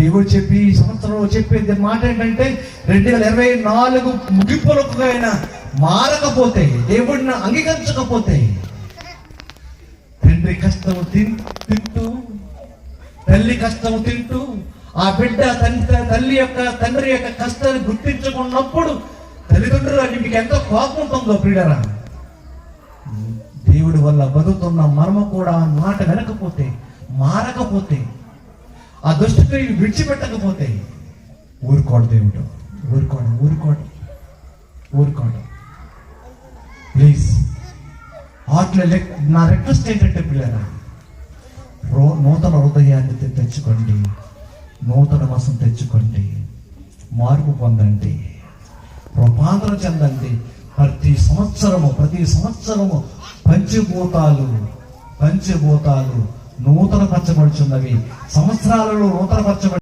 దేవుడు చెప్పి ఈ సంవత్సరంలో చెప్పేది మాట ఏంటంటే 2024 ముగింపులకు ఆయన మారకపోతే, దేవుడిని అంగీకరించకపోతే, తండ్రి కష్టము తింటూ, తల్లి కష్టము తింటూ, ఆ బిడ్డ తండ్రి యొక్క కష్టాన్ని గుర్తించుకున్నప్పుడు తల్లిదండ్రులు మీకు ఎంతో కోపం ఉంటుందో ప్రియులారా. దేవుడి వల్ల బతుకుతున్న మనము కూడా ఆ మాట వినకపోతే, మారకపోతే, ఆ దుష్టుని విడిచిపెట్టకపోతే ఊరుకోడు దేవుడు. ఊరుకోడు. ప్లీజ్ వాటిలో నా రిక్వెస్ట్ ఏంటంటే పిల్లరా, నూతన హృదయాన్ని తెచ్చుకోండి, నూతన మనసును తెచ్చుకోండి, మార్పు పొందండి, రూపాంతరం చెందండి. ప్రతి సంవత్సరము పంచభూతాలు నూతన పరచబడుచున్నవి. సంవత్సరాలలో నూతన పరచబడి